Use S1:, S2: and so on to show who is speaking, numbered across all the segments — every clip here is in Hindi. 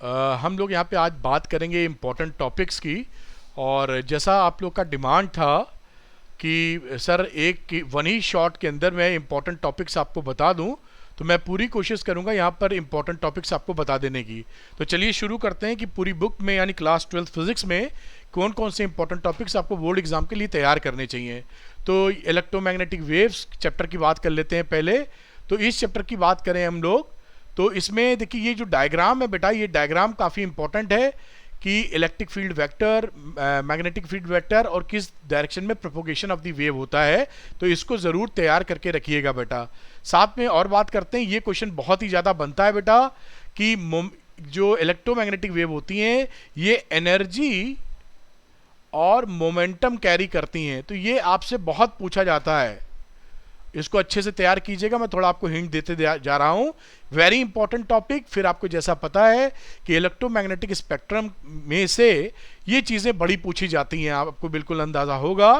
S1: हम लोग यहाँ पे आज बात करेंगे इम्पोर्टेंट टॉपिक्स की। और जैसा आप लोग का डिमांड था कि सर वन ही शॉट के अंदर मैं इम्पोर्टेंट टॉपिक्स आपको बता दूं, तो मैं पूरी कोशिश करूंगा यहाँ पर इम्पोर्टेंट टॉपिक्स आपको बता देने की। तो चलिए शुरू करते हैं कि पूरी बुक में यानी क्लास 12 फिजिक्स में कौन कौन से इंपॉर्टेंट टॉपिक्स आपको बोर्ड एग्जाम के लिए तैयार करने चाहिए। तो इलेक्ट्रोमैग्नेटिक वेव्स चैप्टर की बात कर लेते हैं पहले। तो इस चैप्टर की बात करें हम लोग, तो इसमें देखिए ये जो डायग्राम है बेटा, ये डायग्राम काफ़ी इंपॉर्टेंट है कि electric field vector, magnetic field vector और किस डायरेक्शन में प्रोपोगेशन ऑफ द वेव होता है। तो इसको ज़रूर तैयार करके रखिएगा बेटा। साथ में और बात करते हैं, ये क्वेश्चन बहुत ही ज़्यादा बनता है बेटा कि जो इलेक्ट्रोमैग्नेटिक वेव होती हैं ये एनर्जी और मोमेंटम कैरी करती हैं। तो ये आपसे बहुत पूछा जाता है, इसको अच्छे से तैयार कीजिएगा। मैं थोड़ा आपको हिंट देते जा रहा हूं। Very important topic. फिर आपको जैसा पता है कि इलेक्ट्रोमैग्नेटिक स्पेक्ट्रम में से ये चीज़ें बड़ी पूछी जाती हैं, आपको बिल्कुल अंदाज़ा होगा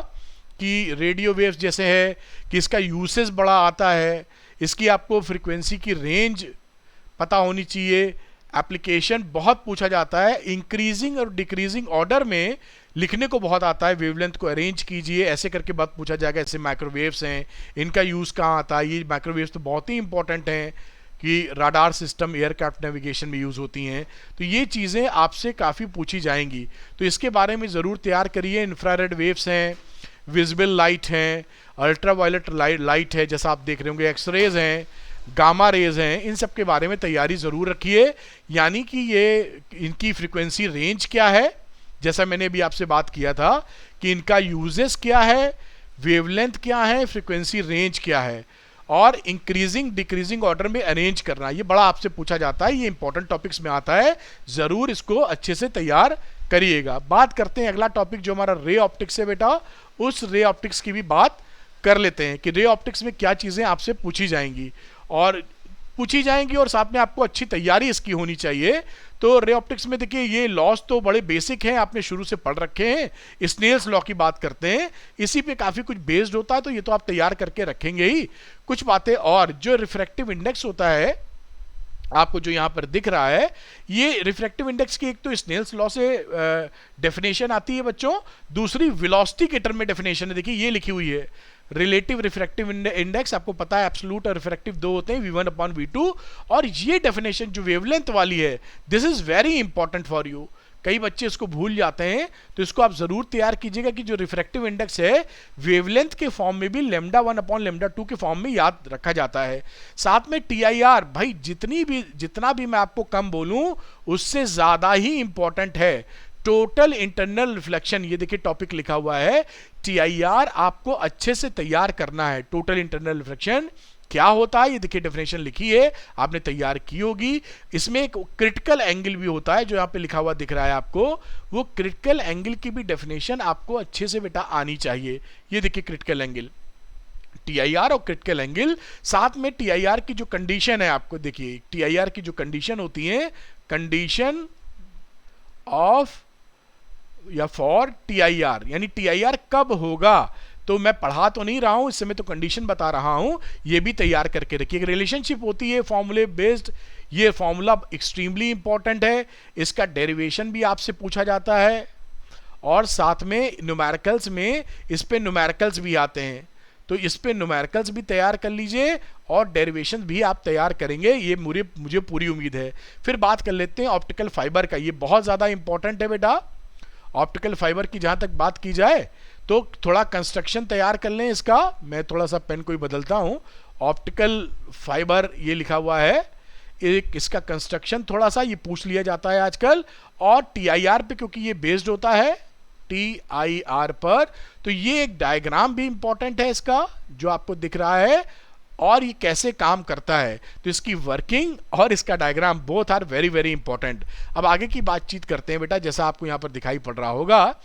S1: कि रेडियो वेव्स जैसे है कि इसका यूसेज बड़ा आता है, इसकी आपको फ्रीक्वेंसी की रेंज पता होनी चाहिए। एप्लीकेशन बहुत पूछा जाता है, इंक्रीजिंग और डिक्रीजिंग ऑर्डर में लिखने को बहुत आता है। वेवलेंथ को अरेंज कीजिए, ऐसे करके बात पूछा जाएगा। ऐसे माइक्रोवेव्स हैं, इनका यूज़ कहाँ आता है। ये माइक्रोवेव्स तो बहुत ही इंपॉर्टेंट हैं कि राडार सिस्टम, एयरक्राफ्ट नेविगेशन में यूज़ होती हैं। तो ये चीज़ें आपसे काफ़ी पूछी जाएंगी, तो इसके बारे में ज़रूर तैयार करिए। इंफ्रारेड वेव्स हैं, विजिबल लाइट हैं, अल्ट्रा वायलेट लाइट है जैसा आप देख रहे होंगे, एक्सरेज हैं, गामा रेज हैं, इन सब के बारे में तैयारी ज़रूर रखिए। यानी कि ये इनकी फ्रीक्वेंसी रेंज क्या है, जैसा मैंने अभी आपसे बात किया था कि इनका यूजेस क्या है, वेवलेंथ क्या है, फ्रीक्वेंसी रेंज क्या है, और इंक्रीजिंग डिक्रीजिंग ऑर्डर में अरेंज करना, ये बड़ा आपसे पूछा जाता है। ये इंपॉर्टेंट टॉपिक्स में आता है, ज़रूर इसको अच्छे से तैयार करिएगा। बात करते हैं अगला टॉपिक जो हमारा रे ऑप्टिक्स है बेटा। उस रे ऑप्टिक्स की भी बात कर लेते हैं कि रे ऑप्टिक्स में क्या चीज़ें आपसे पूछी जाएंगी और साथ में आपको अच्छी तैयारी इसकी होनी चाहिए। तो रे ऑप्टिक्स में देखिए ये लॉस तो बड़े बेसिक हैं, आपने शुरू से पढ़ रखे हैं। स्नेल्स लॉ की बात करते हैं, इसी पे काफ़ी कुछ बेस्ड होता है, तो ये तो आप तैयार करके रखेंगे ही। कुछ बातें और, जो रिफ्रैक्टिव इंडेक्स होता है आपको जो यहाँ पर दिख रहा है, ये रिफ्रैक्टिव इंडेक्स की एक तो स्नेल्स लॉ से डेफिनेशन आती है बच्चों, दूसरी वेलोसिटी के टर्म में डेफिनेशन है। देखिए ये लिखी हुई है, रिलेटिव रिफ्रैक्टिव इंडेक्स, आपको पता है एब्सोल्यूट और रिफ्रैक्टिव दो होते हैं, v1 अपॉन v2। और ये डेफिनेशन जो वेवलेंथ वाली है, this is very important for you. कई बच्चे इसको भूल जाते हैं, तो इसको आप जरूर तैयार कीजिएगा कि जो रिफ्रैक्टिव इंडेक्स है वेवलेंथ के फॉर्म में भी λ1 अपॉन λ2 के फॉर्म में याद रखा जाता है। साथ में TIR, भाई जितना भी मैं आपको कम बोलूं उससे ज्यादा ही इंपॉर्टेंट है। टोटल इंटरनल रिफ्लेक्शन, ये देखिए टॉपिक लिखा हुआ है, TIR आपको अच्छे से तैयार करना है। टोटल इंटरनल रिफ्लेक्शन क्या होता है, ये देखिए डेफिनेशन लिखी है, आपने तैयार की होगी। इसमें एक क्रिटिकल एंगल भी होता है जो यहाँ पे लिखा हुआ दिख रहा है आपको, वो क्रिटिकल एंगल की भी डेफिनेशन आपको अच्छे से बेटा आनी चाहिए। ये देखिए क्रिटिकल एंगल, TIR और क्रिटिकल एंगल। साथ में TIR की जो कंडीशन है, आपको देखिए TIR की जो कंडीशन होती है, कंडीशन ऑफ या फॉर TIR, यानी TIR कब होगा। तो मैं पढ़ा तो नहीं रहा हूं इस समय, तो कंडीशन बता रहा हूं, ये भी तैयार करके रखिए। एक रिलेशनशिप होती है फॉर्मूले बेस्ड, ये फॉर्मूला एक्सट्रीमली इंपॉर्टेंट है, इसका डेरिवेशन भी आपसे पूछा जाता है। और साथ में न्यूमेरिकल्स में इस पे न्यूमेरिकल्स भी आते हैं, तो इस पे न्यूमेरिकल्स भी तैयार कर लीजिए और डेरिवेशन भी आप तैयार करेंगे, ये मुझे पूरी उम्मीद है। फिर बात कर लेते हैं ऑप्टिकल फाइबर का, ये बहुत ज़्यादा इंपॉर्टेंट है बेटा। ऑप्टिकल फाइबर की जहाँ तक बात की जाए तो थोड़ा कंस्ट्रक्शन तैयार कर लें इसका। मैं थोड़ा सा पेन को ही बदलता हूँ। ऑप्टिकल फाइबर ये लिखा हुआ है, एक इसका कंस्ट्रक्शन थोड़ा सा ये पूछ लिया जाता है आजकल। और TIR पे क्योंकि ये बेस्ड होता है TIR पर, तो ये एक डायग्राम भी इंपॉर्टेंट है इसका जो आपको दिख रहा है, और ये कैसे काम करता है। तो इसकी वर्किंग और इसका diagram both are very very important. अब आगे की बातचीत करते हैं बेटा, जैसा आपको यहाँ पर दिखाई पड़ रहा होगा,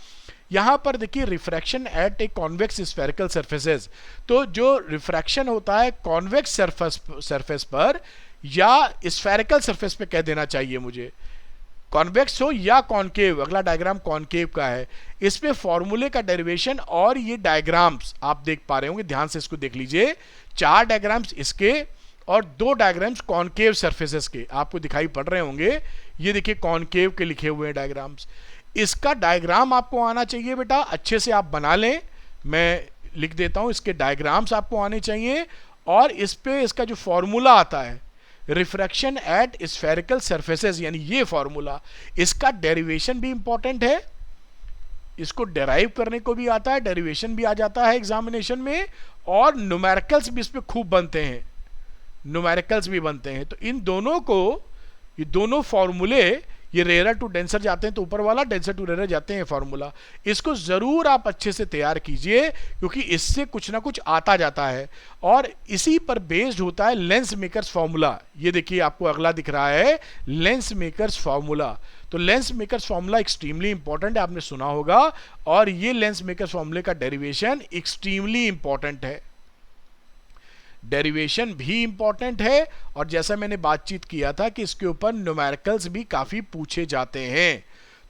S1: यहाँ पर देखिए refraction at a convex spherical surfaces. तो जो रिफ्रैक्शन होता है कॉन्वेक्स सरफेस पर या स्फेरिकल सरफेस पे कह देना चाहिए मुझे, कॉन्वेक्स हो या कॉनकेव, अगला डायग्राम कॉनकेव का है। इसमें फॉर्मूले का डेरिवेशन और ये डायग्राम्स आप देख पा रहे होंगे, ध्यान से इसको देख लीजिए। चार डायग्राम्स इसके, और दो डायग्राम्स कॉनकेव सरफेसेस के आपको दिखाई पड़ रहे होंगे। ये देखिए कॉनकेव के लिखे हुए हैं डायग्राम्स। इसका डायग्राम आपको आना चाहिए बेटा, अच्छे से आप बना लें, मैं लिख देता हूं, इसके डायग्राम्स आपको आने चाहिए। और इस पे इसका जो फॉर्मूला आता है रिफ्रैक्शन एट स्फेरिकल सरफेसेस, यानी ये फॉर्मूला, इसका डेरिवेशन भी इंपॉर्टेंट है, इसको डेराइव करने को भी आता है, डेरिवेशन भी आ जाता है एग्जामिनेशन में, और न्यूमेरिकल्स भी इस पे खूब बनते हैं, न्यूमेरिकल्स भी बनते हैं। तो इन दोनों को, ये दोनों फॉर्मूले, ये रेयर टू डेंसर जाते हैं तो ऊपर वाला, डेंसर टू रेयर जाते हैं फॉर्मूला, इसको जरूर आप अच्छे से तैयार कीजिए, क्योंकि इससे कुछ ना कुछ आता जाता है। और इसी पर बेस्ड होता है लेंस मेकर्स फॉर्मूला। ये देखिए आपको अगला दिख रहा है लेंस मेकर्स फॉर्मूला। तो lens makers formula extremely important है, आपने सुना होगा, और ये लेंस मेकर्स फॉर्मूले का डेरिवेशन एक्सट्रीमली इंपॉर्टेंट है, डेरिवेशन भी इंपॉर्टेंट है। और जैसा मैंने बातचीत किया था कि इसके ऊपर न्यूमेरिकल्स भी काफी पूछे जाते हैं।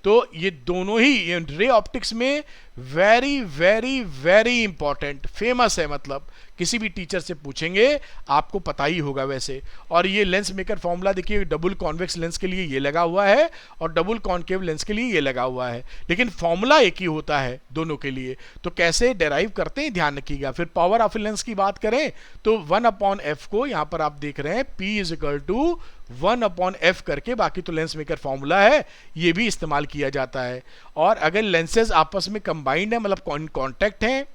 S1: तो ये दोनों ही रे ऑप्टिक्स में very very very important, famous है, मतलब किसी भी टीचर से पूछेंगे आपको पता ही होगा वैसे। और ये लेंस मेकर फॉर्मूला देखिए, डबल कॉन्वेक्स लेंस के लिए ये लगा हुआ है और डबल कॉन्केव लेंस के लिए ये लगा हुआ है, लेकिन फॉर्मूला एक ही होता है दोनों के लिए। तो कैसे डेराइव करते हैं ध्यान रखिएगा। फिर पावर ऑफ लेंस की बात करें तो 1/f को यहाँ पर आप देख रहे हैं P = 1/f करके, बाकी तो लेंस मेकर फॉर्मूला है, ये भी इस्तेमाल किया जाता है। और अगर लेंसेज आपस में कंबाइंड है, मतलब कॉन्टैक्ट हैं,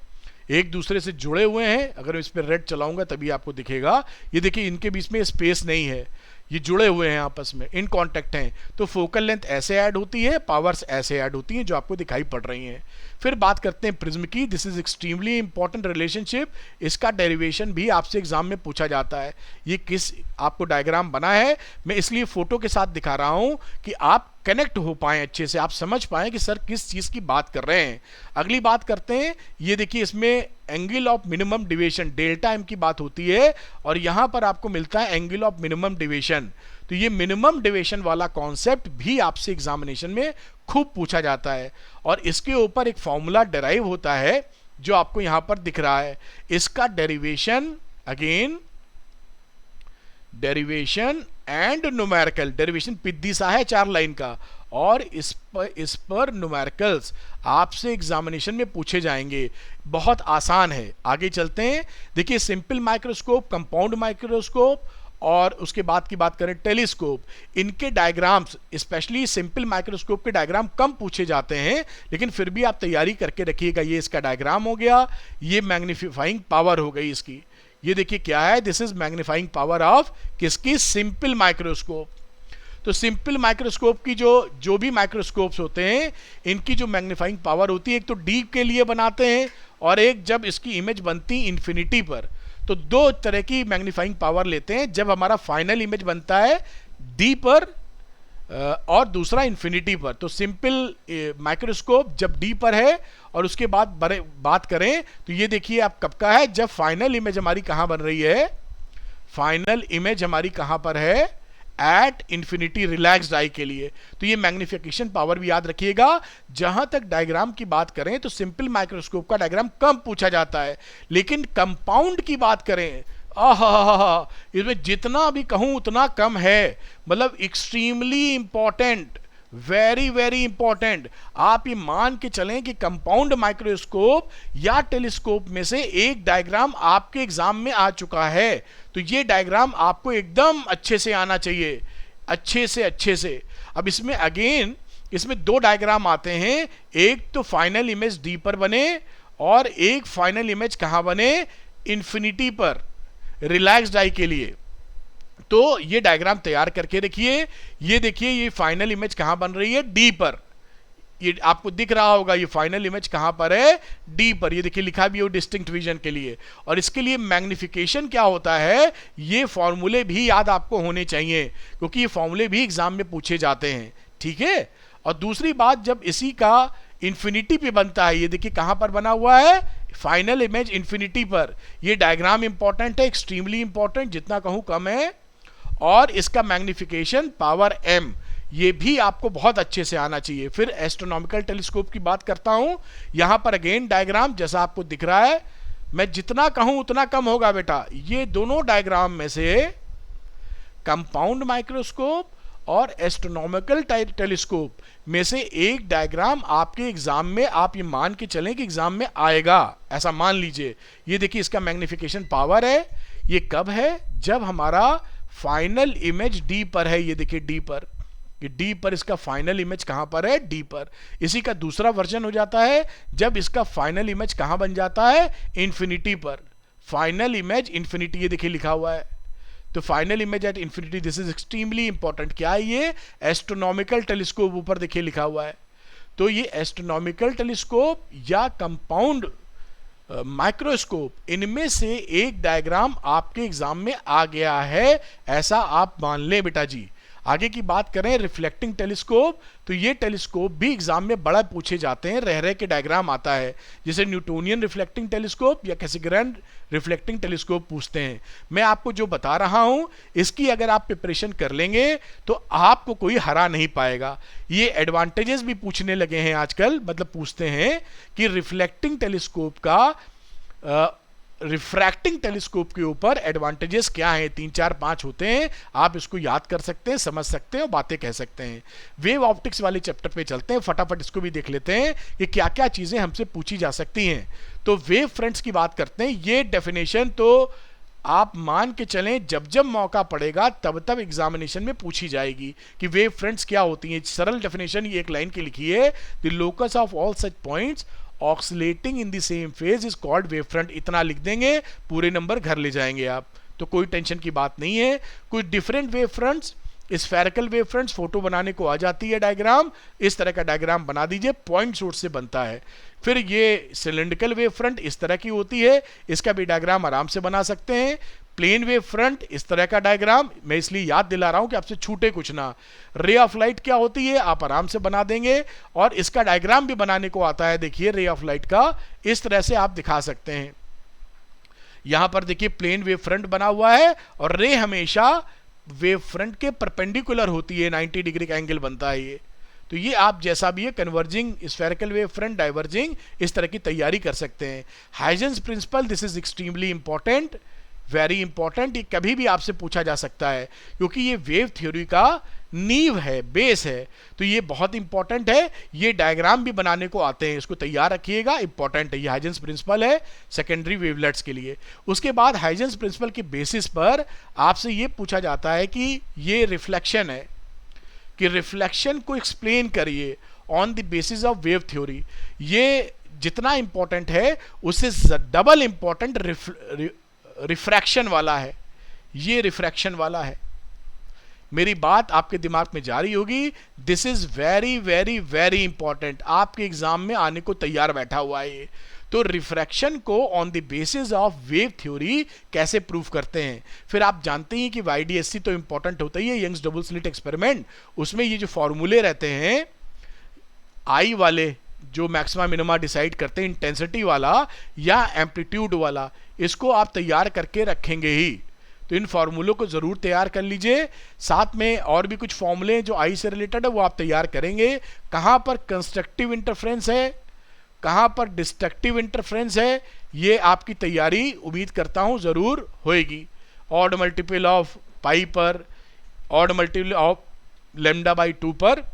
S1: एक दूसरे से जुड़े हुए हैं, अगर इस पर रेड चलाऊंगा तभी आपको दिखेगा, ये देखिए इनके बीच में स्पेस नहीं है, ये जुड़े हुए हैं आपस में, इन कांटेक्ट हैं, तो फोकल लेंथ ऐसे ऐड होती है, पावर्स ऐसे ऐड होती हैं जो आपको दिखाई पड़ रही हैं। फिर बात करते हैं प्रिज्म की। This is extremely important relationship, इसका डेरिवेशन भी आपसे एग्जाम में पूछा जाता है। ये किस आपको डायग्राम बना है, मैं इसलिए फोटो के साथ दिखा रहा हूं कि आप कनेक्ट हो पाए, अच्छे से आप समझ पाए कि सर किस चीज की बात कर रहे हैं। अगली बात करते हैं, ये देखिए इसमें angle of minimum deviation delta M की बात होती है, और यहां पर आपको मिलता है एंगल ऑफ मिनिमम डिविएशन। तो ये मिनिमम डिविएशन वाला कॉन्सेप्ट भी आपसे एग्जामिनेशन में खूब पूछा जाता है, और इसके ऊपर एक फॉर्मूला डेराइव होता है जो आपको यहां पर दिख रहा है। इसका derivation, again derivation and numerical, derivation पिद्दी सा है 4 लाइन का, और इस पर न्यूमेरिकल्स आपसे एग्जामिनेशन में पूछे जाएंगे। बहुत आसान है, आगे चलते हैं। देखिए सिंपल माइक्रोस्कोप, कंपाउंड माइक्रोस्कोप, और उसके बाद की बात करें टेलीस्कोप, इनके डायग्राम्स, स्पेशली सिंपल माइक्रोस्कोप के डायग्राम कम पूछे जाते हैं, लेकिन फिर भी आप तैयारी करके रखिएगा। ये इसका डायग्राम हो गया, ये मैग्नीफाइंग पावर हो गई इसकी, ये देखिए क्या है, this is magnifying power of किसकी, सिंपल माइक्रोस्कोप। तो सिंपल माइक्रोस्कोप की जो भी माइक्रोस्कोप्स होते हैं, इनकी जो मैग्नीफाइंग पावर होती है, एक तो डीप के लिए बनाते हैं, और एक जब इसकी इमेज बनती इन्फिनिटी पर। तो दो तरह की मैग्नीफाइंग पावर लेते हैं, जब हमारा फाइनल इमेज बनता है डी पर और दूसरा इन्फिनिटी पर। तो सिंपल माइक्रोस्कोप जब डी पर है, और उसके बाद बात करें तो ये देखिए आप कब का है, जब फाइनल इमेज हमारी कहां बन रही है, फाइनल इमेज हमारी कहां पर है, एट इंफिनिटी रिलैक्स्ड आई के लिए। तो ये मैग्निफिकेशन पावर भी याद रखिएगा। जहां तक डायग्राम की बात करें तो सिंपल माइक्रोस्कोप का डायग्राम कम पूछा जाता है, लेकिन कंपाउंड की बात करें, आहा, इसमें जितना भी कहूं उतना कम है, मतलब extremely important, very very important. आप ये मान के चलें कि कंपाउंड माइक्रोस्कोप या टेलीस्कोप में से एक डायग्राम आपके एग्जाम में आ चुका है, तो ये डायग्राम आपको एकदम अच्छे से आना चाहिए, अच्छे से। अब इसमें अगेन इसमें 2 डायग्राम आते हैं, एक तो फाइनल इमेज डी पर बने, और एक फाइनल इमेज कहां बने, इन्फिनिटी पर, रिलैक्स्ड आई के लिए। तो ये डायग्राम तैयार करके रखिए। ये देखिए ये फाइनल इमेज कहां बन रही है, डी पर, ये आपको दिख रहा होगा, ये फाइनल इमेज कहां पर है, डी पर। ये देखिए लिखा भी हो डिस्टिंक्ट विजन के लिए। और इसके लिए मैग्निफिकेशन क्या होता है, ये फॉर्मूले भी याद आपको होने चाहिए, क्योंकि ये फॉर्मूले भी एग्जाम में पूछे जाते हैं, ठीक है। और दूसरी बात, जब इसी का इंफिनिटी पे बनता है, ये देखिए कहां पर बना हुआ है, फाइनल इमेज इंफिनिटी पर। ये डायग्राम इंपॉर्टेंट है, एक्सट्रीमली इंपॉर्टेंट, जितना कहूं कम है। और इसका मैग्निफिकेशन पावर m, ये भी आपको बहुत अच्छे से आना चाहिए। फिर एस्ट्रोनॉमिकल टेलीस्कोप की बात करता हूं, यहां पर अगेन डायग्राम जैसा आपको दिख रहा है, मैं जितना कहूं उतना कम होगा बेटा। ये दोनों डायग्राम में से कंपाउंड माइक्रोस्कोप और एस्ट्रोनॉमिकल टेलीस्कोप में से एक डायग्राम आपके एग्जाम में, आप ये मान के चलें कि एग्जाम में आएगा, ऐसा मान लीजिए। ये देखिए इसका मैग्निफिकेशन पावर है। ये कब है? जब हमारा फाइनल इमेज डी पर है। ये देखिए डी पर, ये डी पर इसका फाइनल इमेज कहां पर है? डी पर। इसी का दूसरा वर्जन हो जाता है जब इसका फाइनल इमेज कहां बन जाता है? इंफिनिटी पर। फाइनल इमेज इंफिनिटी, ये देखिए लिखा हुआ है। तो final image at infinity, this is extremely important. क्या है ये? एस्ट्रोनॉमिकल टेलीस्कोप, ऊपर देखिए लिखा हुआ है। तो ये एस्ट्रोनॉमिकल टेलीस्कोप या कंपाउंड माइक्रोस्कोप, इनमें से एक डायग्राम आपके एग्जाम में आ गया है, ऐसा आप मान लें बेटा जी। आगे की बात करें रिफ्लेक्टिंग टेलीस्कोप, तो ये टेलीस्कोप भी एग्जाम में बड़ा पूछे जाते हैं, रह रह के डायग्राम आता है, जैसे न्यूटोनियन रिफ्लेक्टिंग टेलीस्कोप या कैसिग्रैन रिफ्लेक्टिंग टेलीस्कोप पूछते हैं। मैं आपको जो बता रहा हूं इसकी अगर आप प्रिपरेशन कर लेंगे तो आपको कोई हरा नहीं पाएगा। ये एडवांटेजेस भी पूछने लगे हैं आजकल, मतलब पूछते हैं कि रिफ्लेक्टिंग टेलीस्कोप का रिफ्रैक्टिंग टेलीस्कोप के ऊपर एडवांटेजेस क्या हैं, 3 4 5 होते हैं। आप इसको याद कर सकते हैं, समझ सकते हैं और बातें कह सकते हैं। वेव ऑप्टिक्स वाले चैप्टर पे चलते हैं, फटाफट इसको भी देख लेते हैं कि क्या क्या चीजें हमसे पूछी जा सकती हैं। तो वेव फ्रंट्स की बात करते हैं। ये डेफिनेशन तो आप मान के चलें जब जब मौका पड़ेगा तब तब एग्जामिनेशन में पूछी जाएगी कि वेव फ्रंट्स क्या होती हैं। सरल डेफिनेशन ये एक लाइन की लिखी है, the locus of all such points oscillating in the same phase is called wave front. इतना लिख देंगे, पूरे नंबर घर ले जाएंगे आप, तो कोई टेंशन की बात नहीं है। कुछ different wave fronts, spherical wave fronts, photo बनाने को आ जाती है डायग्राम, इस तरह का डायग्राम बना दीजिए, पॉइंट सोर्स से बनता है। फिर ये सिलेंड्रिकल वेव फ्रंट इस तरह की होती है, इसका भी डायग्राम आराम से बना सकते हैं। प्लेन वेव फ्रंट इस तरह का डायग्राम, मैं इसलिए याद दिला रहा हूं कि आपसे छूटे कुछ ना। रे ऑफ लाइट क्या होती है आप आराम से बना देंगे, और इसका डायग्राम भी बनाने को आता है। देखिए रे ऑफ लाइट का इस तरह से आप दिखा सकते हैं। यहां पर देखिए प्लेन वेव फ्रंट बना हुआ है और रे हमेशा वेव फ्रंट के परपेंडिकुलर होती है, 90 डिग्री का एंगल बनता है ये। तो ये आप जैसा भी है, converging, spherical wave front, diverging, इस तरह की तैयारी कर सकते हैं। Huygens principle, this is extremely important, very important. ये कभी भी आपसे पूछा जा सकता है क्योंकि ये वेव थ्योरी का नींव है, बेस है, तो ये बहुत इंपॉर्टेंट है। ये डायग्राम भी बनाने को आते हैं, इसको तैयार रखिएगा, इंपॉर्टेंट है। ये हाइजेंस प्रिंसिपल है सेकेंडरी वेवलेट्स के लिए। उसके बाद हाइजेंस प्रिंसिपल के बेसिस पर आपसे ये पूछा जाता है कि ये रिफ्लेक्शन है, कि रिफ्लेक्शन को एक्सप्लेन करिए on the basis of wave theory. ये जितना इंपॉर्टेंट है उससे डबल इंपॉर्टेंट रिफ्रैक्शन वाला है, ये रिफ्रैक्शन वाला है। मेरी बात आपके दिमाग में जारी होगी। This is very very very important, आपके एग्जाम में आने को तैयार बैठा हुआ है ये। तो रिफ्रैक्शन को on the basis of wave theory कैसे प्रूव करते हैं। फिर आप जानते हैं कि YDSC तो इंपॉर्टेंट होता ही है, यंग्स डबल स्लिट एक्सपेरिमेंट। उसमें ये जो फॉर्मूले रहते हैं आई वाले, जो मैक्सिमा मिनिमा डिसाइड करते हैं, इंटेंसिटी वाला या एम्पलीट्यूड वाला, इसको आप तैयार करके रखेंगे ही। तो इन फॉर्मूलों को जरूर तैयार कर लीजिए। साथ में और भी कुछ फॉर्मूले जो आई से रिलेटेड है वो आप तैयार करेंगे। कहां पर कंस्ट्रक्टिव इंटरफ्रेंस है, कहां पर डिस्ट्रक्टिव इंटरफ्रेंस है, ये आपकी तैयारी उम्मीद करता हूं जरूर होएगी। ऑड मल्टीपल ऑफ पाई पर, odd multiple of lambda by 2 पर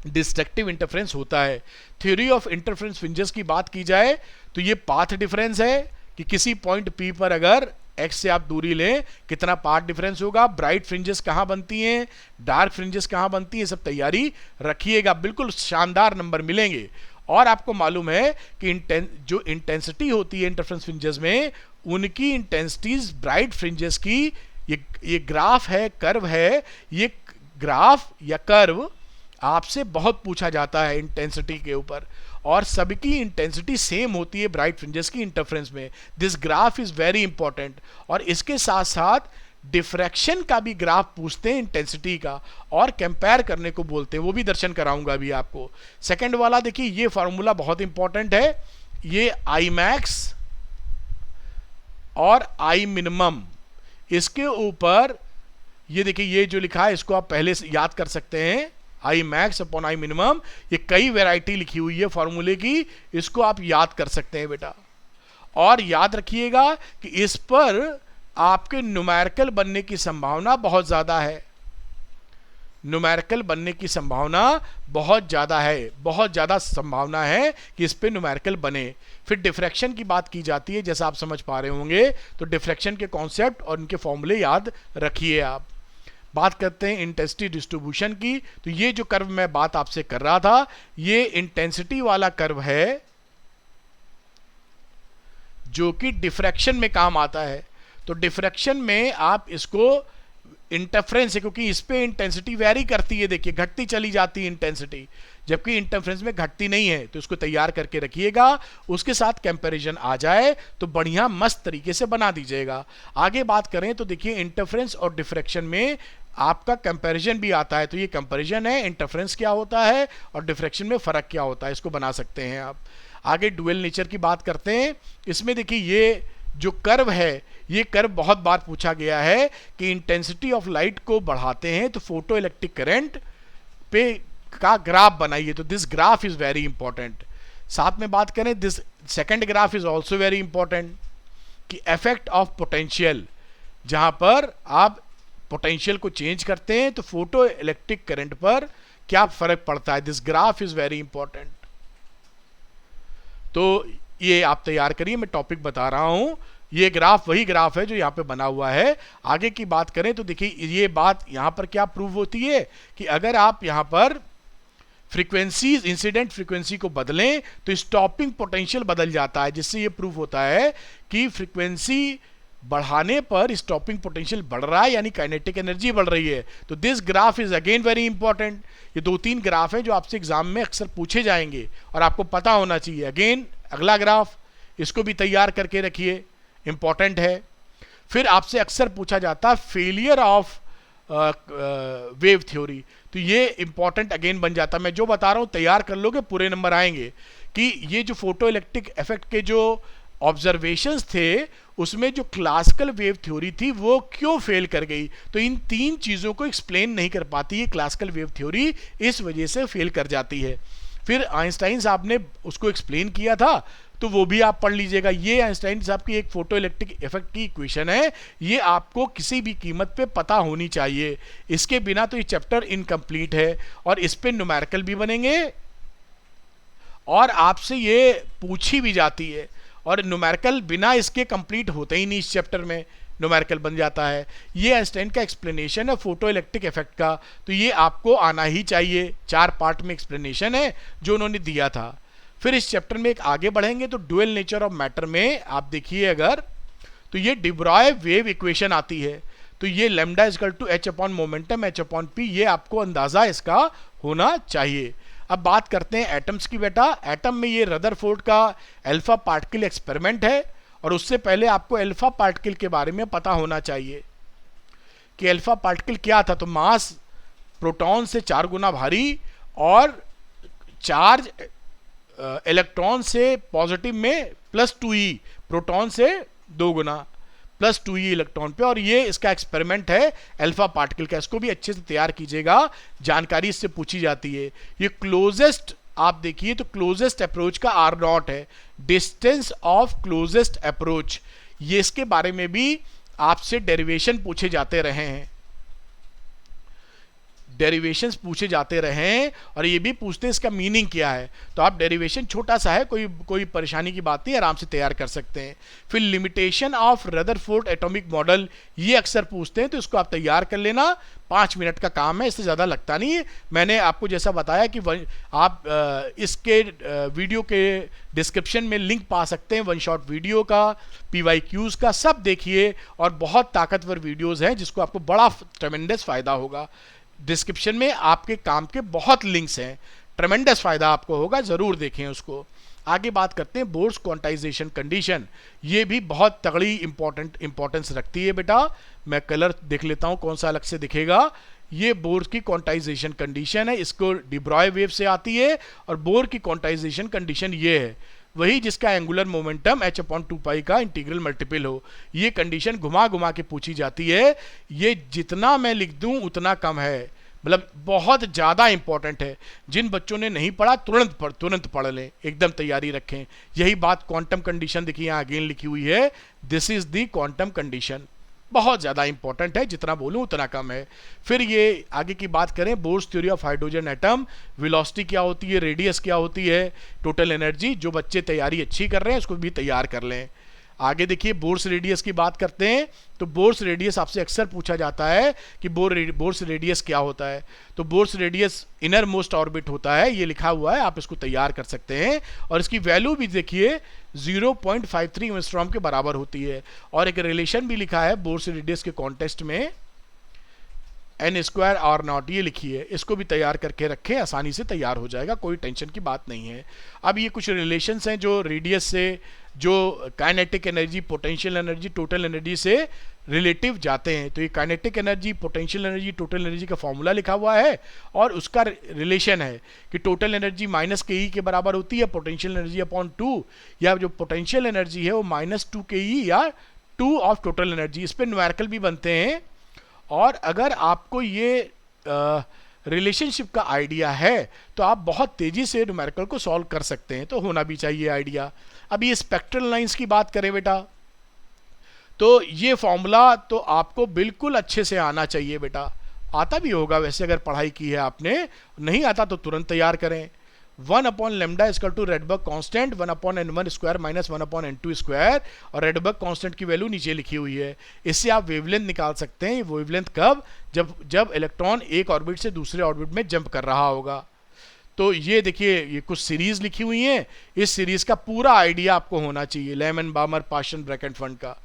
S1: डिस्ट्रक्टिव इंटरफ्रेंस होता है। थ्योरी ऑफ इंटरफ्रेंस फ्रिंजेस की बात की जाए तो ये पाथ डिफरेंस है कि किसी पॉइंट P पर अगर x से आप दूरी लें कितना पाथ डिफरेंस होगा, ब्राइट फ्रिंजेस कहां बनती हैं, डार्क फ्रिंजेस कहां बनती हैं, सब तैयारी रखिएगा, बिल्कुल शानदार नंबर मिलेंगे। और आपको मालूम है कि जो इंटेंसिटी होती है इंटरफ्रेंस फ्रिंजेस में, उनकी इंटेंसिटीज ब्राइट फ्रिंजेस की, ये ग्राफ है, कर्व है, ये ग्राफ या कर्व आपसे बहुत पूछा जाता है इंटेंसिटी के ऊपर, और सबकी इंटेंसिटी सेम होती है ब्राइट फ्रिंजेस की इंटरफ्रेंस में। This graph is very important. और इसके साथ साथ डिफ्रैक्शन का भी ग्राफ पूछते हैं इंटेंसिटी का, और कंपेयर करने को बोलते हैं, वो भी दर्शन कराऊंगा अभी आपको। सेकंड वाला देखिए, ये फॉर्मूला बहुत इंपॉर्टेंट है, ये आई मैक्स और आई मिनिमम, इसके ऊपर ये देखिए, ये जो लिखा है इसको आप पहले से याद कर सकते हैं, I max upon I minimum. ये कई वैरायटी लिखी हुई है फॉर्मूले की, इसको आप याद कर सकते हैं बेटा। और याद रखिएगा कि इस पर आपके न्यूमेरिकल बनने की संभावना बहुत ज्यादा है, न्यूमेरिकल बनने की संभावना बहुत ज़्यादा है, बहुत ज़्यादा संभावना है कि इस पे न्यूमेरिकल बने। फिर डिफ्रैक्शन की बात की जाती है, जैसा आप समझ पा रहे होंगे, तो डिफ्रैक्शन के कॉन्सेप्ट और इनके फॉर्मूले याद रखिए आप। बात करते हैं इंटेंसिटी डिस्ट्रीब्यूशन की। तो ये जो कर्व मैं बात आपसे कर रहा था, ये इंटेंसिटी वाला कर्व है जो कि डिफ्रैक्शन में काम आता है। तो डिफ्रैक्शन में आप इसको इंटरफ्रेंस है, क्योंकि इस पे इंटेंसिटी वेरी करती है, देखिए घटती चली जाती है इंटेंसिटी, जबकि इंटरफ्रेंस में घटती नहीं है। तो इसको तैयार करके रखिएगा, उसके साथ कंपैरिजन आ जाए तो बढ़िया मस्त तरीके से बना दीजिएगा। आगे बात करें तो देखिए इंटरफ्रेंस और डिफ्रैक्शन में आपका कंपैरिजन भी आता है। तो ये कंपैरिजन है, इंटरफ्रेंस क्या होता है और डिफ्रैक्शन में फर्क क्या होता है, इसको बना सकते हैं आप। आगे डुअल नेचर की बात करते हैं। इसमें देखिए ये जो कर्व है, ये कर्व बहुत बार पूछा गया है कि इंटेंसिटी ऑफ लाइट को बढ़ाते हैं तो फोटो इलेक्ट्रिक करंट पे का ग्राफ बनाइए। तो this graph is very important. साथ में बात करें, this second graph is also very important कि इफेक्ट ऑफ पोटेंशियल, जहां पर आप पोटेंशियल को चेंज करते हैं तो फोटो इलेक्ट्रिक करंट पर क्या फर्क पड़ता है। This graph is very important. तो ये आप तैयार करिए, मैं टॉपिक बता रहा हूं। ये ग्राफ वही ग्राफ है जो यहाँ पे बना हुआ है। आगे की बात करें तो देखिए ये बात यहाँ पर क्या प्रूव होती है कि अगर आप यहाँ पर फ्रीक्वेंसी, इंसिडेंट फ्रीक्वेंसी को बदलें तो स्टॉपिंग पोटेंशियल बदल जाता है, जिससे ये प्रूव होता है कि फ्रीक्वेंसी बढ़ाने पर स्टॉपिंग पोटेंशियल बढ़ रहा है, यानी काइनेटिक एनर्जी बढ़ रही है। तो this graph is again very important. ये 2-3 ग्राफ हैं जो आपसे एग्जाम में अक्सर पूछे जाएंगे और आपको पता होना चाहिए। अगेन अगला ग्राफ, इसको भी तैयार करके रखिए, इंपॉर्टेंट है। फिर आपसे अक्सर पूछा जाता है फेलियर ऑफ वेव थ्योरी। तो ये इंपॉर्टेंट अगेन बन जाता है। मैं जो बता रहा हूं तैयार कर लोगे, पूरे नंबर आएंगे कि ये जो फोटो इलेक्ट्रिक इफेक्ट के जो ऑब्जर्वेशंस थे, उसमें जो क्लासिकल वेव थ्योरी थी वो क्यों फेल कर गई। तो इन 3 चीजों को एक्सप्लेन नहीं कर पाती है क्लासिकल वेव थ्योरी, इस वजह से फेल कर जाती है। फिर आइंस्टाइन साहब ने उसको एक्सप्लेन किया था, तो वो भी आप पढ़ लीजिएगा। ये आइंस्टाइन साहब की एक फोटो इलेक्ट्रिक इफेक्ट की इक्वेशन है, ये आपको किसी भी कीमत पे पता होनी चाहिए। इसके बिना तो ये चैप्टर इनकम्प्लीट है। और इस पे न्यूमेरिकल भी बनेंगे और आपसे ये पूछी भी जाती है, और न्यूमेरिकल बिना इसके कंप्लीट होते ही नहीं। इस चैप्टर में न्यूमेरिकल बन जाता है। ये आइंस्टाइन का एक्सप्लेनेशन है फोटो इलेक्ट्रिक इफेक्ट का, तो ये आपको आना ही चाहिए। 4 पार्ट में एक्सप्लेनेशन है जो उन्होंने दिया था। फिर इस चैप्टर में एक आगे बढ़ेंगे तो डुअल नेचर ऑफ मैटर में आप देखिए अगर, तो ये डे ब्रॉय वेव इक्वेशन आती है। तो ये lambda is equal to H upon momentum H upon P, ये आपको अंदाजा इसका होना चाहिए। अब बात करते हैं एटम्स की बेटा। एटम में ये रदरफोर्ड का अल्फा पार्टिकल एक्सपेरिमेंट है, और उससे पहले आपको अल्फा पार्टिकल के बारे में पता होना चाहिए कि अल्फा पार्टिकल क्या था। तो मास प्रोटॉन से 4 गुना भारी और चार्ज इलेक्ट्रॉन से पॉजिटिव में +2e, प्रोटॉन से 2 गुना +2e इलेक्ट्रॉन पे। और ये इसका एक्सपेरिमेंट है अल्फा पार्टिकल का, इसको भी अच्छे से तैयार कीजिएगा, जानकारी इससे पूछी जाती है। ये क्लोजेस्ट आप देखिए तो क्लोजेस्ट अप्रोच का r0 है, डिस्टेंस ऑफ क्लोजेस्ट अप्रोच। ये इसके बारे में भी आपसे डेरिवेशन पूछे जाते रहे हैं, डेरिवेशंस पूछे जाते रहे हैं, और ये भी पूछते हैं इसका मीनिंग क्या है। तो आप डेरिवेशन छोटा सा है, कोई परेशानी की बात नहीं, आराम से तैयार कर सकते हैं। फिर limitation of Rutherford atomic model, ये अक्सर पूछते हैं, तो इसको आप तैयार कर लेना। 5 मिनट का काम है, इससे ज़्यादा लगता नहीं है। मैंने आपको जैसा बताया कि आप इसके वीडियो के डिस्क्रिप्शन में लिंक पा सकते हैं, 1 शॉट वीडियो का, PYQs का, सब देखिए। और बहुत ताकतवर वीडियोज़ हैं जिसको आपको बड़ा ट्रेमेंडस फ़ायदा होगा। डिस्क्रिप्शन में आपके काम के बहुत लिंक्स हैं, ट्रेमेंडस फायदा आपको होगा, जरूर देखें उसको। आगे बात करते हैं बोर्स क्वांटाइजेशन कंडीशन। ये भी बहुत तगड़ी इंपॉर्टेंस रखती है बेटा। मैं कलर देख लेता हूं कौन सा अलग से दिखेगा। ये बोर की क्वांटाइजेशन कंडीशन है, इसको डी ब्रॉय वेव से आती है, और बोर की क्वांटाइजेशन कंडीशन ये है, वही जिसका एंगुलर मोमेंटम h/2π का इंटीग्रल मल्टीपल हो। ये कंडीशन घुमा घुमा के पूछी जाती है। ये जितना मैं लिख दूं उतना कम है, मतलब बहुत ज़्यादा इंपॉर्टेंट है। जिन बच्चों ने नहीं पढ़ा तुरंत पढ़ लें, एकदम तैयारी रखें। यही बात क्वांटम कंडीशन देखिए यहाँ अगेन लिखी हुई है, this is the quantum condition, बहुत ज़्यादा इंपॉर्टेंट है, जितना बोलूँ उतना कम है। फिर ये आगे की बात करें, bourse theory of hydrogen atom, velocity क्या होती है, रेडियस क्या होती है, टोटल एनर्जी। जो बच्चे तैयारी अच्छी कर रहे हैं उसको भी तैयार कर लें। आगे देखिए बोर्स रेडियस की बात करते हैं, तो बोर्स रेडियस आपसे अक्सर पूछा जाता है कि बोर्स रेडियस क्या होता है। तो Bohr's radius innermost orbit होता है, ये लिखा हुआ है, आप इसको तैयार कर सकते हैं। और इसकी वैल्यू भी देखिए 0.53 एंगस्ट्रॉम के बराबर होती है। और एक रिलेशन भी लिखा है बोर्स रेडियस के कॉन्टेक्स्ट में, एन स्क्वायर आर नॉट, ये लिखिए, इसको भी तैयार करके रखें, आसानी से तैयार हो जाएगा, कोई टेंशन की बात नहीं है। अब ये कुछ रिलेशंस हैं जो रेडियस से, जो kinetic energy, potential energy, total energy से रिलेटिव जाते हैं। तो ये kinetic energy, potential energy, total energy का फॉर्मूला लिखा हुआ है और उसका रिलेशन है कि टोटल एनर्जी माइनस के ई के बराबर होती है पोटेंशियल एनर्जी अपॉन 2, या जो पोटेंशियल एनर्जी है वो -2 के ई या 2 ऑफ टोटल एनर्जी। इस पर न्यूमेरिकल भी बनते हैं। और अगर आपको ये रिलेशनशिप का आइडिया है तो आप बहुत तेजी से न्यूमेरिकल को सॉल्व कर सकते हैं, तो होना भी चाहिए आइडिया। अब ये स्पेक्ट्रल लाइंस की बात करें बेटा, तो ये फॉर्मूला तो आपको बिल्कुल अच्छे से आना चाहिए बेटा, आता भी होगा वैसे अगर पढ़ाई की है आपने, नहीं आता तो तुरंत तैयार करें। 1 upon lambda equal to Rydberg constant 1 upon n1 square minus 1 upon n2 square, और रेडबर्ग कांस्टेंट की वैल्यू नीचे लिखी हुई है। इससे आप वेवलेंथ निकाल सकते हैं। वेवलेंथ कब, जब इलेक्ट्रॉन एक ऑर्बिट से दूसरे ऑर्बिट में जंप कर रहा होगा। तो ये देखिए, ये कुछ सीरीज लिखी हुई हैं, इस सीरीज का पूरा आइडिया आपको होना चाहिए, लेमन, बामर, पाशन, ब्रैकेट फंड का।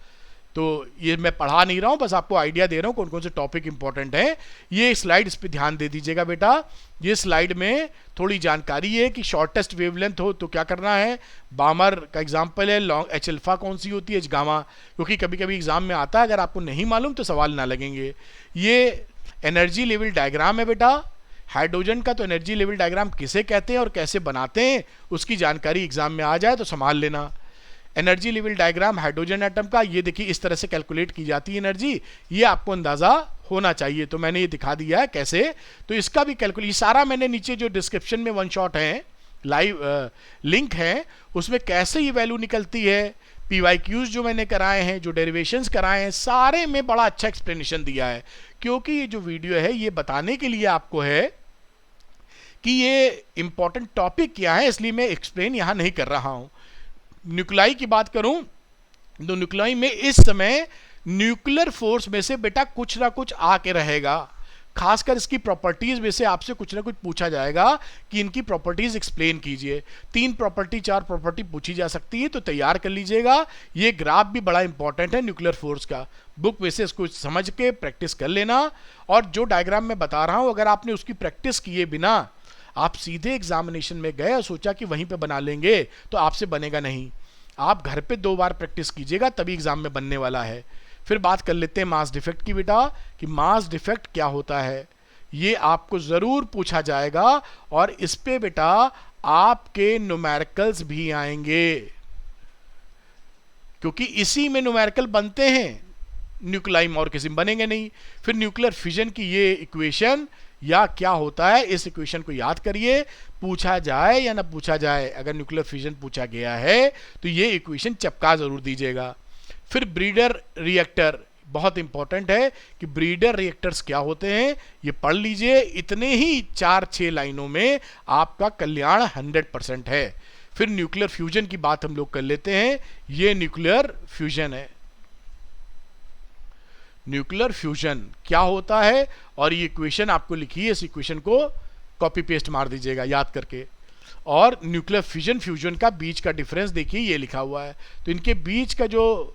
S1: तो ये मैं पढ़ा नहीं रहा हूँ, बस आपको आइडिया दे रहा हूँ कौन कौन से टॉपिक इंपॉर्टेंट हैं। ये स्लाइड, इस पे ध्यान दे दीजिएगा बेटा। ये स्लाइड में थोड़ी जानकारी है कि शॉर्टेस्ट वेवलेंथ हो तो क्या करना है। बामर का एग्जांपल है, लॉन्ग एच अल्फा कौन सी होती है, एच गामा, क्योंकि कभी कभी एग्जाम में आता है, अगर आपको नहीं मालूम तो सवाल ना लगेंगे। ये एनर्जी लेवल डायग्राम है बेटा। हाइड्रोजन का तो एनर्जी लेवल डायग्राम किसे कहते हैं और कैसे बनाते हैं उसकी जानकारी एग्जाम में आ जाए तो संभाल लेना। Energy level diagram hydrogen atom का, ये देखिए इस तरह से कैलकुलेट की जाती है एनर्जी, ये आपको अंदाजा होना चाहिए। तो मैंने ये दिखा दिया है कैसे, तो इसका भी कैलकुलेट, सारा मैंने नीचे जो डिस्क्रिप्शन में वन शॉट है, लाइव लिंक है, उसमें कैसे ये वैल्यू निकलती है, PYQs जो मैंने कराए हैं, जो डेरिवेशंस कराए हैं, सारे में बड़ा अच्छा एक्सप्लेनेशन दिया है। क्योंकि ये जो वीडियो है ये बताने के लिए आपको है कि ये इंपॉर्टेंट टॉपिक क्या है, इसलिए मैं एक्सप्लेन यहाँ नहीं कर रहा हूँ। न्यूक्लाई की बात करूं तो न्यूक्लाई में इस समय न्यूक्लियर फोर्स में से बेटा कुछ ना कुछ आके रहेगा, खासकर इसकी प्रॉपर्टीज में से आपसे कुछ ना कुछ पूछा जाएगा कि इनकी प्रॉपर्टीज एक्सप्लेन कीजिए। 3 प्रॉपर्टी 4 प्रॉपर्टी पूछी जा सकती है, तो तैयार कर लीजिएगा। ये ग्राफ भी बड़ा इंपॉर्टेंट है न्यूक्लियर फोर्स का, बुक में से इसको समझ के प्रैक्टिस कर लेना। और जो डायग्राम मैं बता रहा हूं, अगर आपने उसकी प्रैक्टिस किए बिना आप सीधे एग्जामिनेशन में गए और सोचा कि वहीं पे बना लेंगे, तो आपसे बनेगा नहीं। आप घर पे 2 बार प्रैक्टिस कीजिएगा, तभी एग्जाम में बनने वाला है। फिर बात कर लेते हैं मास डिफेक्ट की बेटा, कि मास डिफेक्ट क्या होता है, ये आपको जरूर पूछा जाएगा। और इस पे बेटा आपके न्यूमेरिकल्स भी आएंगे, क्योंकि इसी में न्यूमेरिकल बनते हैं, न्यूक्लाई और किसी में बनेंगे नहीं। फिर न्यूक्लियर फिजन की ये इक्वेशन या क्या होता है, इस इक्वेशन को याद करिए, पूछा जाए या ना पूछा जाए, अगर न्यूक्लियर फिजन पूछा गया है तो ये इक्वेशन चपका जरूर दीजिएगा। फिर ब्रीडर रिएक्टर बहुत इंपॉर्टेंट है कि ब्रीडर रिएक्टर्स क्या होते हैं, ये पढ़ लीजिए। इतने ही 4-6 लाइनों में आपका कल्याण 100% है। फिर न्यूक्लियर फ्यूजन की बात हम लोग कर लेते हैं, ये न्यूक्लियर फ्यूजन है। न्यूक्लियर फ्यूजन क्या होता है, और ये इक्वेशन आपको लिखी है, इस इक्वेशन को कॉपी पेस्ट मार दीजिएगा याद करके। और न्यूक्लियर फिजन फ्यूजन का बीच का डिफरेंस देखिए, ये लिखा हुआ है। तो इनके बीच का जो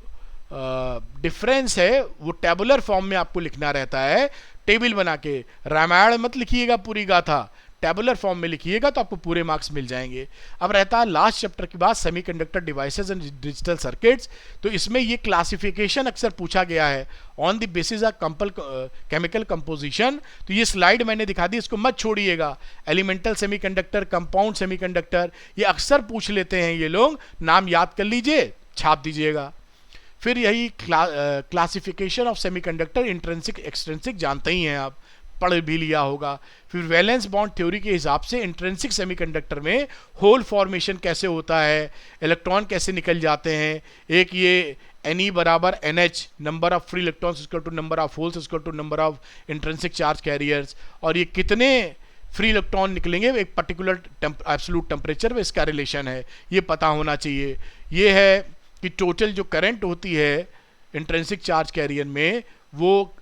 S1: डिफरेंस है वो टेबुलर फॉर्म में आपको लिखना रहता है, टेबल बना के। रामायण मत लिखिएगा पूरी गाथा, टेबुलर फॉर्म में लिखिएगा तो आपको पूरे मार्क्स मिल जाएंगे। अब रहता है लास्ट चैप्टर के बाद semiconductor devices and digital circuits, तो इसमें ये क्लासिफिकेशन अक्सर पूछा गया है on the basis of chemical composition. तो ये स्लाइड मैंने दिखा दी, इसको मत छोड़िएगा। एलिमेंटल सेमीकंडक्टर, कंपाउंड सेमीकंडक्टर, ये अक्सर पूछ लेते हैं ये लोग, नाम याद कर लीजिए, छाप दीजिएगा। फिर यही classification of semiconductor, intrinsic extrinsic जानते ही हैं आप, पढ़ भी लिया होगा। फिर वैलेंस बॉन्ड थ्योरी के हिसाब से इंट्रिंसिक सेमीकंडक्टर में होल फॉर्मेशन कैसे होता है, इलेक्ट्रॉन कैसे निकल जाते हैं। एक ये Ne बराबर NH, number of free electrons equal to number of holes equal to number of intrinsic charge carriers, और ये कितने फ्री इलेक्ट्रॉन निकलेंगे एक पर्टिकुलर एब्सोल्यूट टेम्परेचर में, इसका रिलेशन है, ये पता होना चाहिए। ये है कि टोटल जो करंट होती है इंट्रिंसिक चार्ज कैरियर में, वो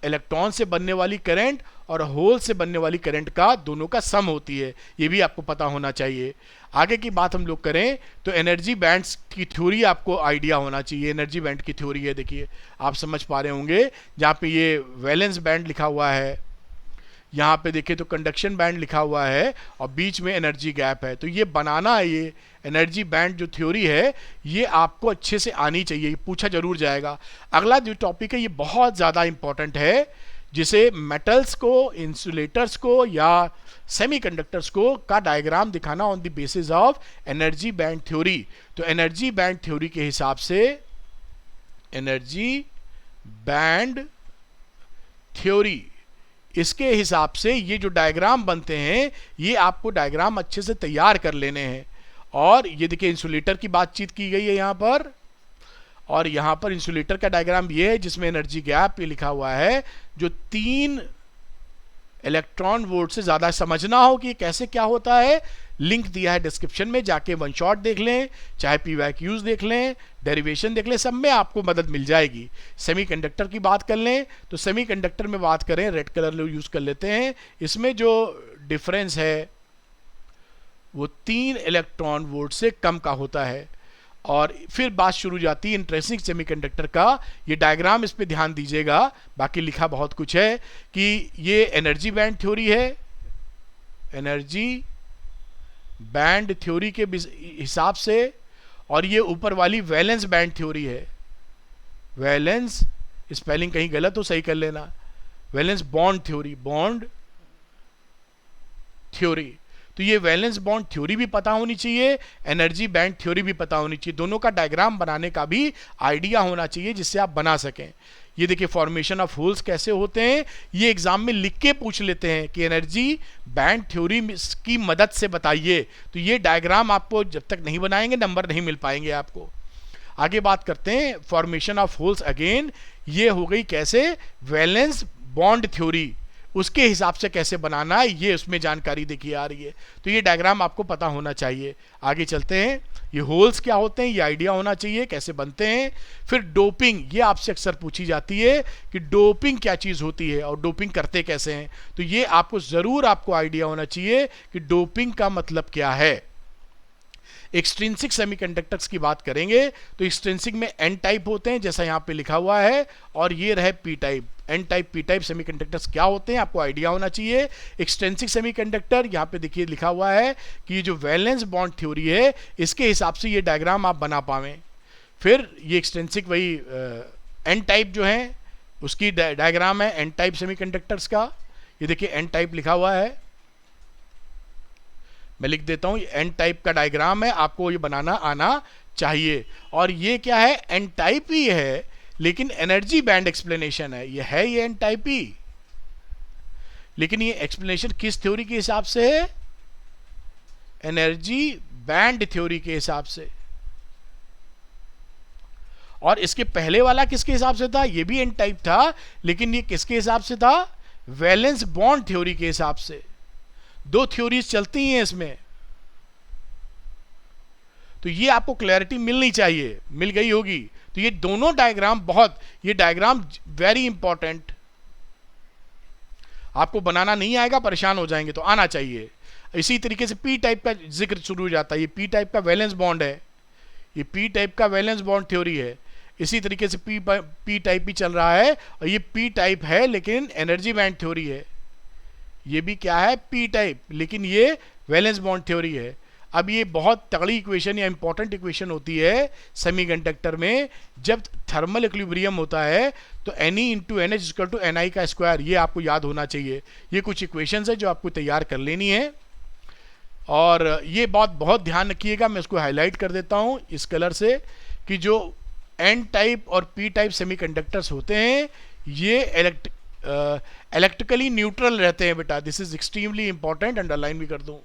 S1: इलेक्ट्रॉन से बनने वाली करंट और होल से बनने वाली करंट का दोनों का सम होती है, ये भी आपको पता होना चाहिए। आगे की बात हम लोग करें तो एनर्जी बैंड्स की थ्योरी आपको आइडिया होना चाहिए। एनर्जी बैंड की थ्योरी है, देखिए आप समझ पा रहे होंगे, जहाँ पे ये वैलेंस बैंड लिखा हुआ है, यहाँ पे देखिए तो कंडक्शन बैंड लिखा हुआ है और बीच में एनर्जी गैप है। तो ये बनाना है, ये एनर्जी बैंड जो थ्योरी है ये आपको अच्छे से आनी चाहिए, ये पूछा जरूर जाएगा। अगला जो टॉपिक है ये बहुत ज़्यादा इंपॉर्टेंट है, जिसे मेटल्स को, इंसुलेटर्स को या सेमीकंडक्टर्स को का डायग्राम दिखाना on the basis of energy band theory. तो एनर्जी बैंड थ्योरी के हिसाब से, एनर्जी बैंड थ्योरी इसके हिसाब से ये जो डायग्राम बनते हैं ये आपको डायग्राम अच्छे से तैयार कर लेने हैं। और ये देखिए इंसुलेटर की बातचीत की गई है यहाँ पर, और यहाँ पर इंसुलेटर का डायग्राम ये है जिसमें एनर्जी गैप ये लिखा हुआ है, जो 3 इलेक्ट्रॉन वोल्ट से ज़्यादा। समझना हो कि कैसे क्या होता है, लिंक दिया है डिस्क्रिप्शन में, जाके वन शॉट देख लें, चाहे PYQs देख लें, डेरिवेशन देख लें, सब में आपको मदद मिल जाएगी। सेमीकंडक्टर की बात कर लें तो सेमीकंडक्टर में बात करें, रेड कलर यूज़ कर लेते हैं, इसमें जो डिफरेंस है वो 3 इलेक्ट्रॉन वोल्ट से कम का होता है। और फिर बात शुरू जाती है इंट्रिंसिक सेमीकंडक्टर का। ये डायग्राम इस पे ध्यान दीजिएगा, बाकी लिखा बहुत कुछ है कि ये एनर्जी बैंड थ्योरी है, एनर्जी बैंड थ्योरी के हिसाब से, और ये ऊपर वाली वैलेंस बैंड थ्योरी है। वैलेंस स्पेलिंग कहीं गलत हो सही कर लेना, valence bond theory, bond theory. तो ये वैलेंस बॉन्ड थ्योरी भी पता होनी चाहिए, एनर्जी बैंड थ्योरी भी पता होनी चाहिए, दोनों का डायग्राम बनाने का भी आइडिया होना चाहिए जिससे आप बना सकें। ये देखिए फॉर्मेशन ऑफ होल्स कैसे होते हैं, ये एग्जाम में लिख के पूछ लेते हैं कि एनर्जी बैंड थ्योरी की मदद से बताइए। तो ये डायग्राम आपको जब तक नहीं बनाएंगे नंबर नहीं मिल पाएंगे आपको। आगे बात करते हैं फॉर्मेशन ऑफ होल्स। अगेन ये हो गई कैसे, वैलेंस बॉन्ड थ्योरी, उसके हिसाब से कैसे बनाना है ये उसमें जानकारी देखिए आ रही है। तो ये डायग्राम आपको पता होना चाहिए। आगे चलते हैं, ये होल्स क्या होते हैं ये आइडिया होना चाहिए, कैसे बनते हैं। फिर डोपिंग, ये आपसे अक्सर पूछी जाती है कि डोपिंग क्या चीज़ होती है और डोपिंग करते कैसे हैं। तो ये आपको ज़रूर आपको आइडिया होना चाहिए कि डोपिंग का मतलब क्या है। एक्सट्रिंसिक सेमीकंडक्टर्स की बात करेंगे तो एक्सट्रिंसिक में एन टाइप होते हैं जैसा यहाँ पे लिखा हुआ है, और ये रहे P type. N type P type semiconductors क्या होते हैं आपको आइडिया होना चाहिए। एक्सट्रिंसिक सेमीकंडक्टर यहाँ पे देखिए लिखा हुआ है कि ये जो वैलेंस बॉन्ड थ्योरी है इसके हिसाब से ये डायग्राम आप बना पावें। फिर ये एक्सट्रिंसिक वही एन टाइप जो है उसकी डायग्राम है एन टाइप सेमीकंडक्टर्स का। ये देखिए एन टाइप लिखा हुआ है, मैं लिख देता हूँ, एन टाइप का डायग्राम है, आपको ये बनाना आना चाहिए। और ये क्या है, एन टाइप ही है लेकिन एनर्जी बैंड एक्सप्लेनेशन है। ये है ये एन टाइप ही, लेकिन ये एक्सप्लेनेशन किस थ्योरी के हिसाब से है, एनर्जी बैंड थ्योरी के हिसाब से। और इसके पहले वाला किसके हिसाब से था, ये भी एन टाइप था लेकिन ये किसके हिसाब से था, वैलेंस बॉन्ड थ्योरी के हिसाब से। दो थ्योरीज चलती हैं इसमें, तो ये आपको क्लैरिटी मिलनी चाहिए, मिल गई होगी। तो ये दोनों डायग्राम बहुत, ये डायग्राम वेरी इंपॉर्टेंट, आपको बनाना नहीं आएगा परेशान हो जाएंगे, तो आना चाहिए। इसी तरीके से पी टाइप का जिक्र शुरू हो जाता है, ये पी टाइप का वैलेंस बॉन्ड है, ये पी टाइप का वैलेंस बॉन्ड थ्योरी है। इसी तरीके से पी टाइप भी चल रहा है, और ये पी टाइप है लेकिन एनर्जी बैंड थ्योरी है। ये भी क्या है, पी टाइप, लेकिन ये वैलेंस बॉन्ड थ्योरी है। अब ये बहुत तगड़ी इक्वेशन या इंपॉर्टेंट इक्वेशन होती है सेमीकंडक्टर में। जब थर्मल इक्विलिब्रियम होता है तो Ne into N H equal to N I का स्क्वायर, ये आपको याद होना चाहिए। ये कुछ इक्वेशंस है जो आपको तैयार कर लेनी है, और ये बात बहुत ध्यान रखिएगा। मैं इसको हाईलाइट कर देता हूँ इस कलर से कि जो एन टाइप और पी टाइप सेमीकंडक्टर्स होते हैं ये इलेक्ट्रिकली न्यूट्रल रहते हैं बेटा, this is extremely important, underline भी कर दूं।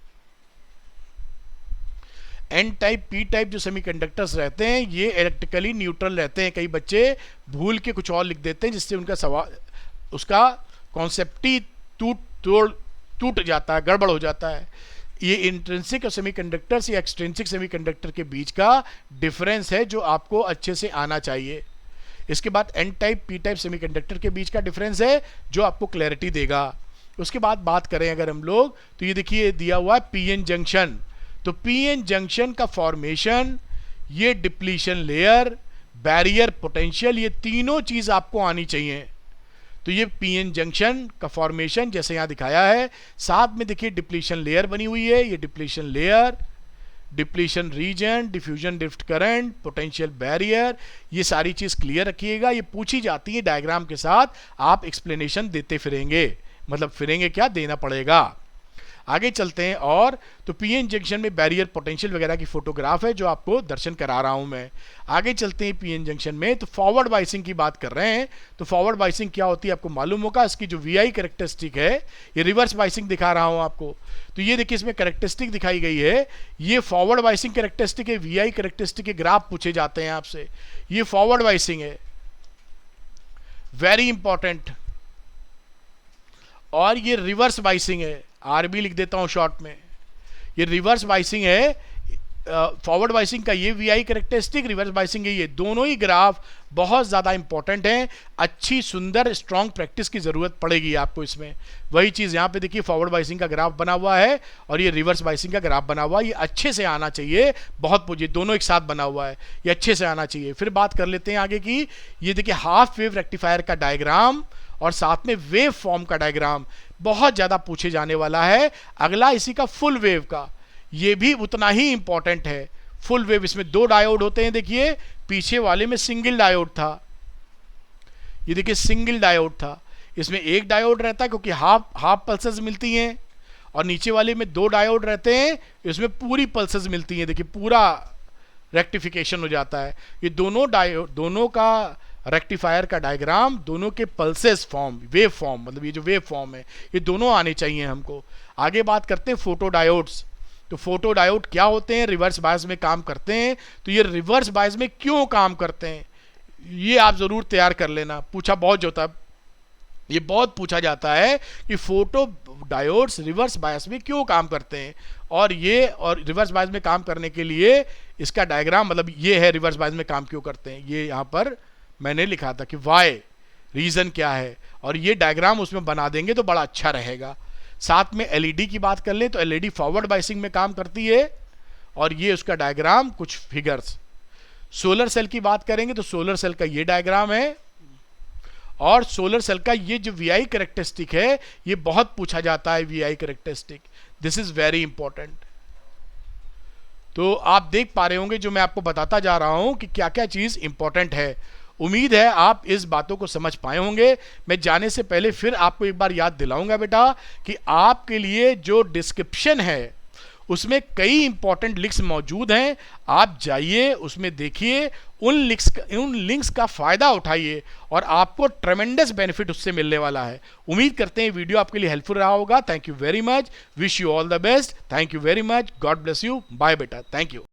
S1: एन टाइप पी टाइप जो सेमीकंडक्टर्स रहते हैं ये इलेक्ट्रिकली न्यूट्रल रहते हैं। कई बच्चे भूल के कुछ और लिख देते हैं जिससे उनका सवाल, उसका कॉन्सेप्ट ही टूट जाता है, गड़बड़ हो जाता है। ये इंट्रिंसिक और सेमीकंडक्टर्स या एक्सट्रिंसिक सेमीकंडक्टर के बीच का डिफरेंस है जो आपको अच्छे से आना चाहिए। इसके बाद N type P type semiconductor के बीच का डिफरेंस है जो आपको क्लैरिटी देगा। उसके बाद बात करें अगर हम लोग तो ये देखिए दिया हुआ है पीएन जंक्शन। तो पीएन जंक्शन का फॉर्मेशन, ये डिप्लीशन लेयर, बैरियर पोटेंशियल, ये तीनों चीज आपको आनी चाहिए। तो ये पीएन जंक्शन का फॉर्मेशन जैसे यहां दिखाया है, साथ में देखिए डिप्लीशन लेयर बनी हुई है, ये depletion layer, depletion region, diffusion drift current, potential barrier, ये सारी चीज क्लियर रखिएगा। ये पूछी जाती है डायग्राम के साथ, आप एक्सप्लेनेशन देते फिरेंगे, मतलब फिरेंगे क्या, देना पड़ेगा। आगे चलते हैं और तो पीएन जंक्शन में बैरियर पोटेंशियल वगैरह की फोटोग्राफ है जो आपको दर्शन करा रहा हूं मैं। आगे चलते हैं पीएन जंक्शन में, तो फॉरवर्ड बाइसिंग की बात कर रहे हैं। तो फॉरवर्ड बाइसिंग क्या होती है आपको मालूम होगा, इसकी जो वीआई कैरेक्टरिस्टिक है, ये रिवर्स बाइसिंग दिखा रहा हूं आपको। तो ये देखिए इसमें कैरेक्टरिस्टिक दिखाई गई है, ये फॉरवर्ड बाइसिंग कैरेक्टरिस्टिक है, वीआई कैरेक्टरिस्टिक के ग्राफ पूछे जाते हैं आपसे। ये फॉरवर्ड बाइसिंग है, वेरी इंपॉर्टेंट। और ये रिवर्स बाइसिंग है, आरबी लिख देता हूं शॉर्ट में। ये रिवर्स बाइसिंग है, फॉरवर्ड बाइसिंग का ये वीआई कैरेक्टरिस्टिक, रिवर्स बाइसिंग है, ये दोनों ही ग्राफ बहुत ज्यादा इंपॉर्टेंट हैं। अच्छी सुंदर स्ट्रॉन्ग प्रैक्टिस की जरूरत पड़ेगी आपको इसमें। वही चीज यहां पे देखिए फॉरवर्ड बाइसिंग का ग्राफ बना हुआ है और ये रिवर्स बाइसिंग का ग्राफ बना हुआ है, ये अच्छे से आना चाहिए। बहुत पूछिए, दोनों एक साथ बना हुआ है, ये अच्छे से आना चाहिए। फिर बात कर लेते हैं आगे की, ये देखिए हाफ वेव रेक्टिफायर का डायग्राम और साथ में वेव फॉर्म का डायग्राम बहुत ज्यादा पूछे जाने वाला है। अगला इसी का फुल वेव का, ये भी उतना ही इंपॉर्टेंट है। फुल वेव, इसमें दो डायोड होते हैं, देखिए पीछे वाले में सिंगल डायोड था, ये देखिए सिंगल डायोड था, इसमें एक डायोड रहता है क्योंकि हाफ पल्सेस मिलती हैं, और नीचे वाले में दो डायोड रहते हैं, इसमें पूरी पल्सेस मिलती हैं। देखिए पूरा रेक्टिफिकेशन हो जाता है। ये दोनों डायोड, दोनों का रेक्टिफायर का डायग्राम, दोनों के पल्सेस फॉर्म, वेव फॉर्म, मतलब ये जो वेव फॉर्म है ये दोनों आने चाहिए हमको। आगे बात करते हैं फोटो डायोड्स। तो फोटो डायोड क्या होते हैं, रिवर्स बायस में काम करते हैं। तो ये रिवर्स बायस में क्यों काम करते हैं ये आप जरूर तैयार कर लेना, पूछा बहुत होता है, ये बहुत पूछा जाता है कि फोटो डायोड्स रिवर्स बायस में क्यों काम करते हैं। और ये, और रिवर्स बायस में काम करने के लिए इसका डायग्राम, मतलब ये है रिवर्स बायस में काम क्यों करते हैं, ये यहाँ पर मैंने लिखा था कि वाई, रीजन क्या है, और ये डायग्राम उसमें बना देंगे तो बड़ा अच्छा रहेगा। साथ में एलईडी की बात कर लें तो एलईडी फॉरवर्ड बाइसिंग में काम करती है, और ये उसका डायग्राम, कुछ फिगर्स। सोलर सेल की बात करेंगे तो सोलर सेल का ये डायग्राम है, और सोलर सेल का ये जो वीआई कैरेक्टरिस्टिक है ये बहुत पूछा जाता है, VI characteristic, this is very important. तो आप देख पा रहे होंगे जो मैं आपको बताता जा रहा हूं कि क्या क्या चीज इंपॉर्टेंट है। उम्मीद है आप इस बातों को समझ पाए होंगे। मैं जाने से पहले फिर आपको एक बार याद दिलाऊंगा बेटा कि आपके लिए जो डिस्क्रिप्शन है उसमें कई इंपॉर्टेंट लिंक्स मौजूद हैं, आप जाइए उसमें देखिए, उन लिंक्स का फायदा उठाइए और आपको ट्रेमेंडस बेनिफिट उससे मिलने वाला है। उम्मीद करते हैं वीडियो आपके लिए हेल्पफुल रहा होगा। Thank you very much, wish you all the best, thank you very much, God bless you, bye बेटा, थैंक यू।